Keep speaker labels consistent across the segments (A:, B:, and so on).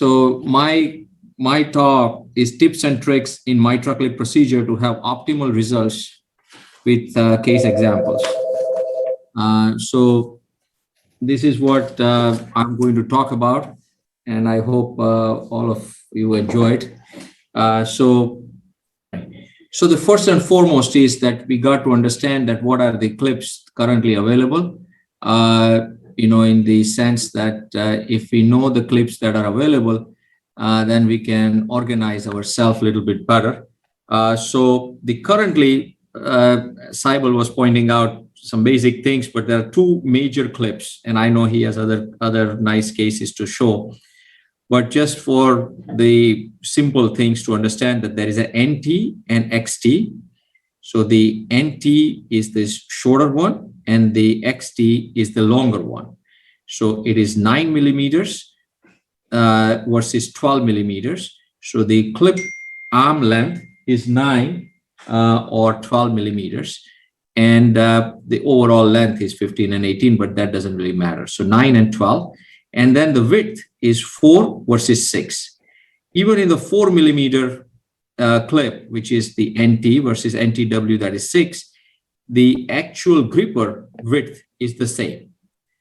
A: So my talk is tips and tricks in mitral clip procedure to have optimal results with case examples. So this is what I'm going to talk about, and I hope all of you enjoyed. So the first and foremost is that we got to understand that what are the clips currently available. In the sense that if we know the clips that are available, then we can organize ourselves a little bit better. So the currently, Saibal was pointing out some basic things, but there are two major clips, and I know he has other nice cases to show. But just for the simple things to understand that there is an NT and XT. So the NT is this shorter one, and the XT is the longer one. So it is 9 millimeters versus 12 millimeters. So the clip arm length is 9 or 12 millimeters. And the overall length is 15 and 18, but that doesn't really matter. So 9 and 12. And then the width is 4 versus 6. Even in the 4 millimeter clip, which is the NT versus NTW, that is 6, the actual gripper width is the same.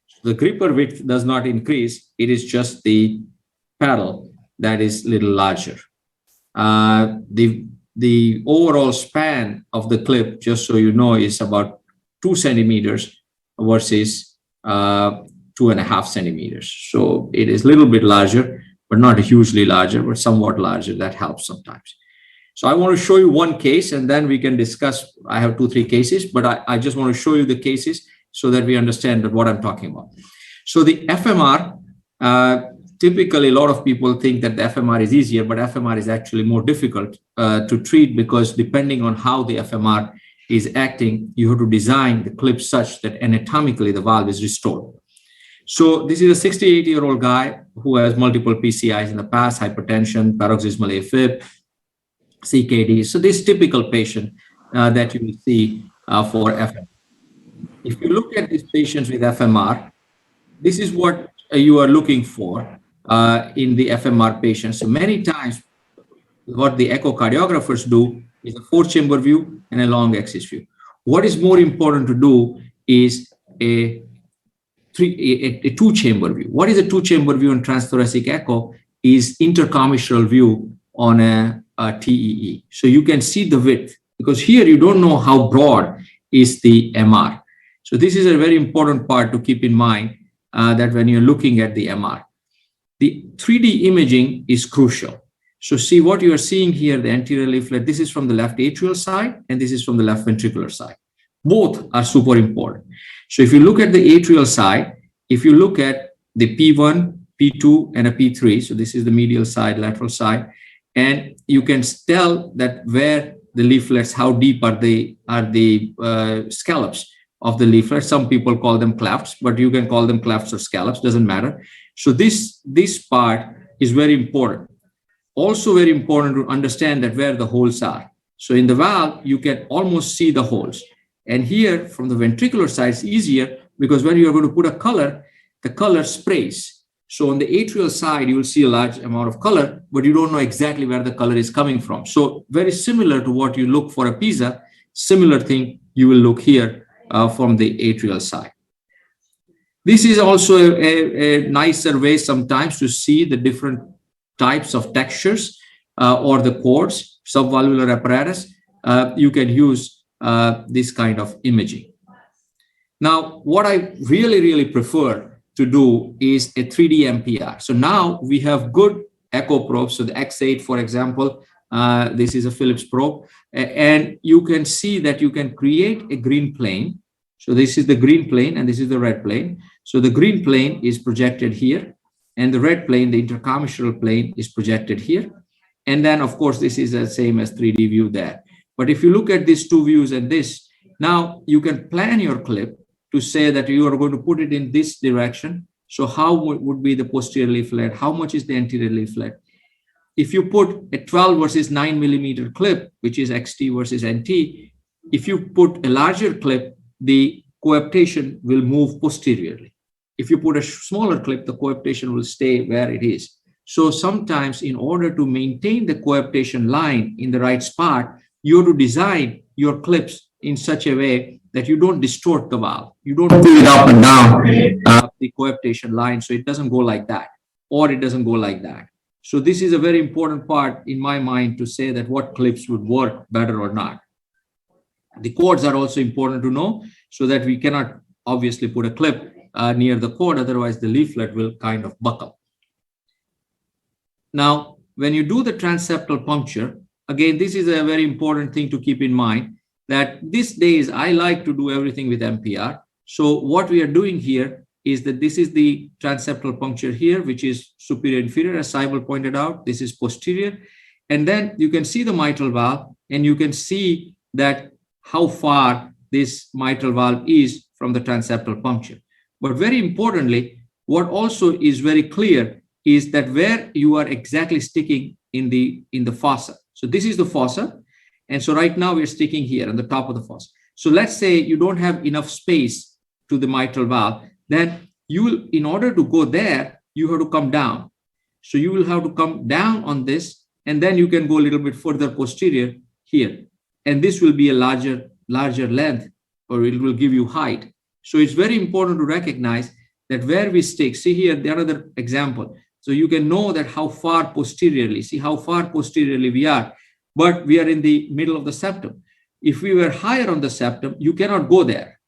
A: So the gripper width does not increase. It is just the paddle that is a little larger. The overall span of the clip, just so you know, is about 2 centimeters versus 2.5 centimeters. So it is a little bit larger, but not hugely larger, but somewhat larger. That helps sometimes. So I want to show you one case, and then we can discuss. I have 2-3 cases, but I just want to show you the cases so that we understand what I'm talking about. So the FMR, typically a lot of people think that the FMR is easier, but FMR is actually more difficult to treat, because depending on how the FMR is acting, you have to design the clip such that anatomically the valve is restored. So this is a 68-year-old guy who has multiple PCIs in the past, hypertension, paroxysmal AFib, CKD. So this typical patient that you will see for FMR. If you look at these patients with FMR, this is what you are looking for in the FMR patients. So many times what the echocardiographers do is a 4-chamber view and a long axis view. What is more important to do is a 2-chamber view. What is a 2-chamber view in transthoracic echo is intercommissural view on a TEE. So you can see the width, because here you don't know how broad is the MR. So this is a very important part to keep in mind, that when you're looking at the MR. The 3D imaging is crucial. So see what you are seeing here, the anterior leaflet, this is from the left atrial side, and this is from the left ventricular side. Both are super important. So if you look at the atrial side, if you look at the P1, P2, and a P3, so this is the medial side, lateral side, and you can tell that where the leaflets, how deep are the scallops of the leaflet. Some people call them clefts, but you can call them clefts or scallops, doesn't matter. So this part is very important. Also very important to understand that where the holes are. So in the valve, you can almost see the holes. And here from the ventricular side, it's easier, because when you're going to put a color, the color sprays. So on the atrial side, you will see a large amount of color, but you don't know exactly where the color is coming from. So very similar to what you look for a PISA, similar thing you will look here from the atrial side. This is also a nicer way sometimes to see the different types of textures or the chords, subvalvular apparatus. You can use this kind of imaging. Now, what I really prefer to do is a 3D MPR. So now we have good echo probes. So the X8, for example, this is a Philips probe, and you can see that you can create a green plane. So this is the green plane, and this is the red plane. So the green plane is projected here, and the red plane, the intercommissural plane, is projected here. And then, of course, this is the same as 3D view there. But if you look at these two views and this, now you can plan your clip to say that you are going to put it in this direction. So how would be the posterior leaflet? How much is the anterior leaflet? If you put a 12 versus 9 millimeter clip, which is XT versus NT, if you put a larger clip, the coaptation will move posteriorly. If you put a smaller clip, the coaptation will stay where it is. So sometimes in order to maintain the coaptation line in the right spot, you have to design your clips in such a way that you don't distort the valve. You don't pull it up and down the coaptation line, so it doesn't go like that, or it doesn't go like that. So this is a very important part in my mind to say that what clips would work better or not. The cords are also important to know, so that we cannot obviously put a clip near the cord, otherwise the leaflet will kind of buckle. Now, when you do the transseptal puncture, again, this is a very important thing to keep in mind, that these days I like to do everything with MPR. So what we are doing here is that this is the transseptal puncture here, which is superior inferior, as Saibal pointed out. This is posterior. And then you can see the mitral valve, and you can see that how far this mitral valve is from the transseptal puncture. But very importantly, what also is very clear is that where you are exactly sticking in the fossa. So this is the fossa. And so right now we're sticking here on the top of the fossa. So let's say you don't have enough space to the mitral valve, then you will, in order to go there, you have to come down. So you will have to come down on this, and then you can go a little bit further posterior here. And this will be a larger length, or it will give you height. So it's very important to recognize that where we stick, see here, the another example. So you can know that how far posteriorly, see how far posteriorly we are, but we are in the middle of the septum. If we were higher on the septum, you cannot go there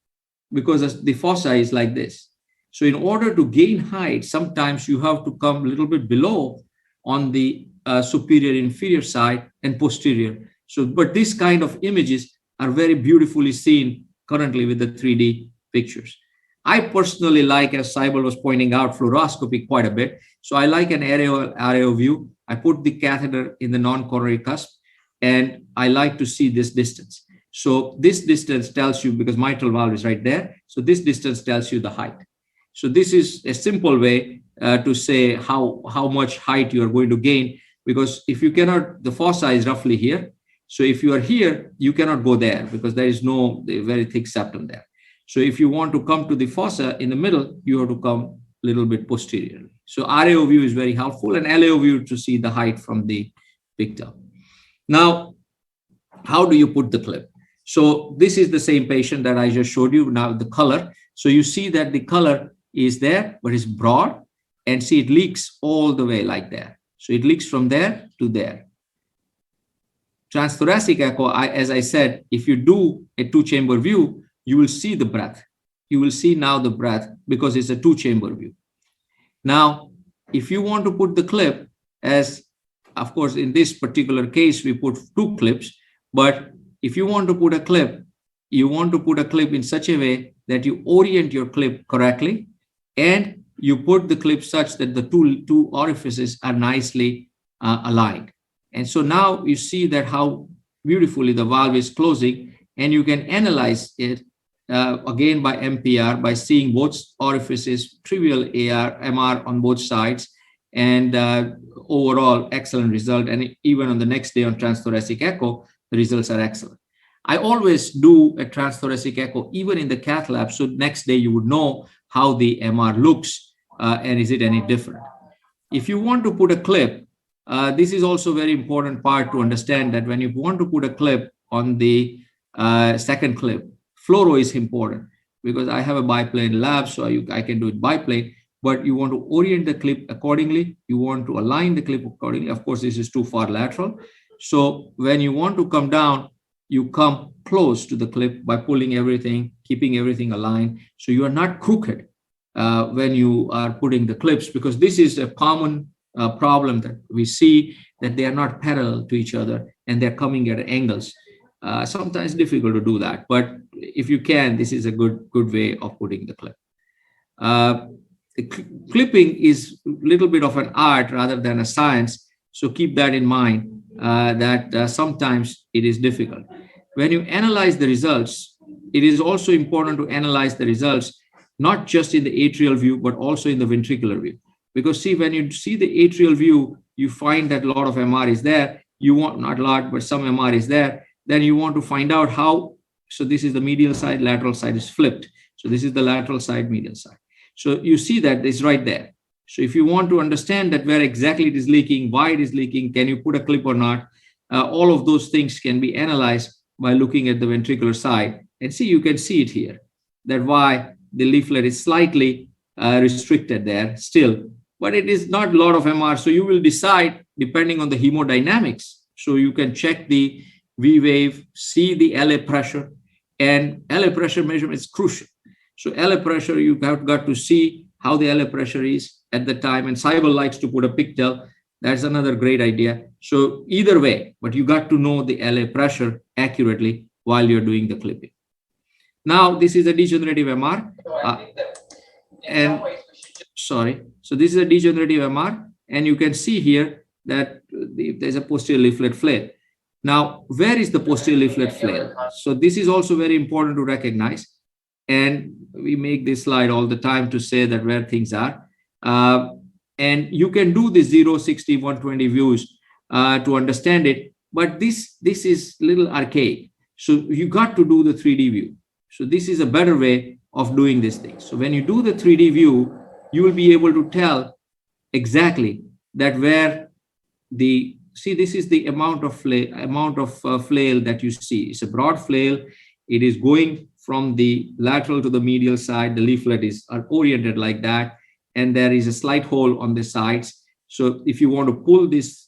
A: because the fossa is like this. So in order to gain height, sometimes you have to come a little bit below on the superior inferior side and posterior. So, but these kind of images are very beautifully seen currently with the 3D pictures. I personally like, as Saibal was pointing out, fluoroscopy quite a bit. So I like an aerial view. I put the catheter in the non-coronary cusp, and I like to see this distance. So this distance tells you, because mitral valve is right there, so this distance tells you the height. So this is a simple way to say how much height you are going to gain, because if you cannot, the fossa is roughly here. So if you are here, you cannot go there because there is no very thick septum there. So if you want to come to the fossa in the middle, you have to come a little bit posteriorly. So RAO view is very helpful, and LAO view to see the height from the picture. Now, how do you put the clip? So this is the same patient that I just showed you. Now the color. So you see that the color is there, but it's broad, and see it leaks all the way like that. So it leaks from there to there. Transthoracic echo, as I said, if you do a two-chamber view, you will see the breath. You will see now the breath because it's a two-chamber view. Now, if you want to put the clip, as of course in this particular case we put two clips, but if you want to put a clip, you want to put a clip in such a way that you orient your clip correctly, and you put the clip such that the two orifices are nicely aligned. And so now you see that how beautifully the valve is closing, and you can analyze it again by MPR, by seeing both orifices, trivial MR on both sides, and overall excellent result. And even on the next day on transthoracic echo, the results are excellent. I always do a transthoracic echo even in the cath lab, so next day you would know how the MR looks and is it any different. If you want to put a clip, this is also very important part to understand, that when you want to put a clip on the second clip, fluoro is important, because I have a biplane lab, so I can do it biplane, but you want to orient the clip accordingly. You want to align the clip accordingly. Of course, this is too far lateral. So when you want to come down, you come close to the clip by pulling everything, keeping everything aligned. So you are not crooked when you are putting the clips, because this is a common problem that we see, that they are not parallel to each other and they're coming at angles. Sometimes difficult to do that, but if you can, this is a good way of putting the clip. Clipping is a little bit of an art rather than a science, so keep that in mind, that sometimes it is difficult. When you analyze the results, it is also important to analyze the results not just in the atrial view, but also in the ventricular view. Because see, when you see the atrial view, you find that a lot of MR is there. You want, not a lot, but some MR is there. Then you want to find out how, so this is the medial side, lateral side is flipped. So this is the lateral side, medial side. So you see that it's right there. So if you want to understand that where exactly it is leaking, why it is leaking, can you put a clip or not, all of those things can be analyzed by looking at the ventricular side. And see, you can see it here, that why the leaflet is slightly restricted there still, but it is not a lot of MR. So you will decide depending on the hemodynamics. So you can check the V wave, see the LA pressure, and LA pressure measurement is crucial. So LA pressure, you have got to see how the LA pressure is at the time. And Saibal likes to put a pigtail. That's another great idea. So either way, but you got to know the LA pressure accurately while you're doing the clipping. Now, this is a degenerative MR. So this is a degenerative MR. And you can see here that there's a posterior leaflet flail. Now, where is the posterior leaflet flail? So this is also very important to recognize. And we make this slide all the time to say that where things are. And you can do the 0, 60, 120 views to understand it. But this is a little archaic. So you got to do the 3D view. So this is a better way of doing this thing. So when you do the 3D view, you will be able to tell exactly that where the, see, this is the amount of flail that you see. It's a broad flail. It is going from the lateral to the medial side. The leaflet is oriented like that. And there is a slight hole on the sides. So if you want to pull this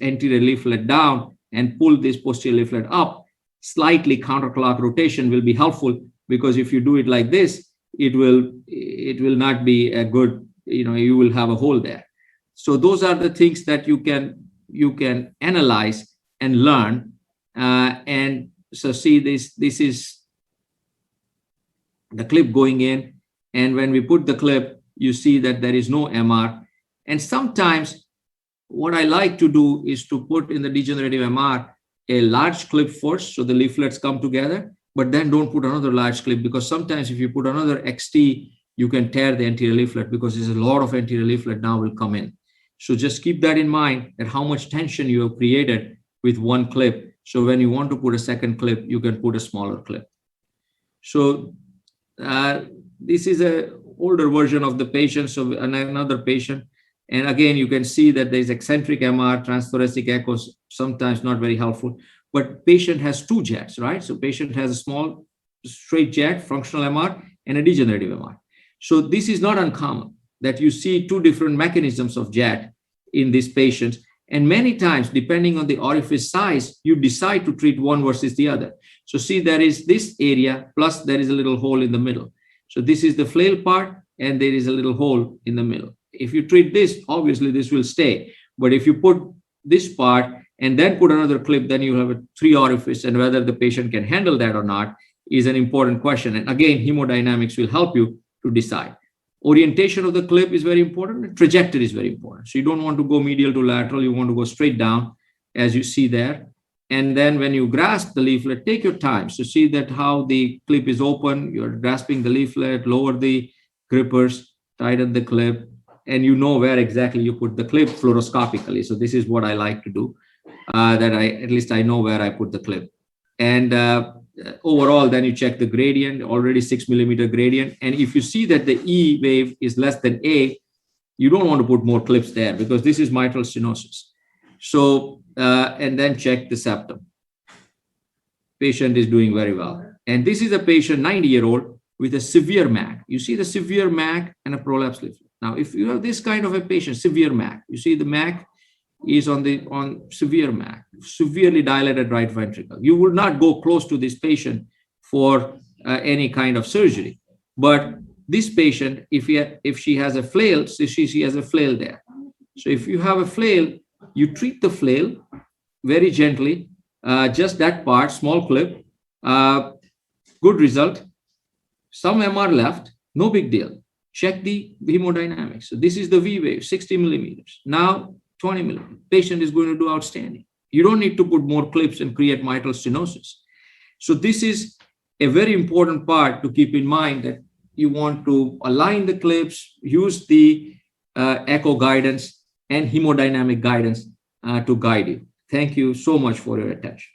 A: anterior leaflet down and pull this posterior leaflet up, slightly counterclock rotation will be helpful, because if you do it like this, it will not be a good, you will have a hole there. So those are the things that you can analyze and learn. And so see, this is the clip going in. And when we put the clip, you see that there is no MR. And sometimes what I like to do is to put in the degenerative MR a large clip first, so the leaflets come together, but then don't put another large clip, because sometimes if you put another XT, you can tear the anterior leaflet, because there's a lot of anterior leaflet now will come in. So just keep that in mind, that how much tension you have created with one clip. So when you want to put a second clip, you can put a smaller clip. So this is an older version of the patient, so another patient. And again, you can see that there's eccentric MR, transthoracic echoes, sometimes not very helpful. But patient has two jets, right? So patient has a small straight jet, functional MR, and a degenerative MR. So this is not uncommon that you see two different mechanisms of jet in these patients. And many times, depending on the orifice size, you decide to treat one versus the other. So see, there is this area, plus there is a little hole in the middle. So this is the flail part, and there is a little hole in the middle. If you treat this, obviously this will stay. But if you put this part and then put another clip, then you have a 3 orifice, and whether the patient can handle that or not is an important question. And again, hemodynamics will help you to decide. Orientation of the clip is very important, and trajectory is very important. So you don't want to go medial to lateral, you want to go straight down, as you see there. And then when you grasp the leaflet, take your time. So see that how the clip is open, you're grasping the leaflet, lower the grippers, tighten the clip, and you know where exactly you put the clip fluoroscopically. So this is what I like to do, at least I know where I put the clip. And overall, then you check the gradient, already 6 millimeter gradient. And if you see that the E wave is less than A, you don't want to put more clips there, because this is mitral stenosis. So, and then check the septum. Patient is doing very well. And this is a patient, 90-year-old, with a severe MAC. You see the severe MAC and a prolapse leaflet. Now, if you have this kind of a patient, severe MAC, you see the MAC is on severe MAC, severely dilated right ventricle. You would not go close to this patient for any kind of surgery. But this patient, if she has a flail, so she has a flail there. So if you have a flail, you treat the flail very gently, just that part, small clip, good result. Some MR left, no big deal. Check the hemodynamics. So this is the V wave, 60 millimeters. Now 20 millimeters. Patient is going to do outstanding. You don't need to put more clips and create mitral stenosis. So this is a very important part to keep in mind, that you want to align the clips, use the echo guidance and hemodynamic guidance to guide you. Thank you so much for your attention.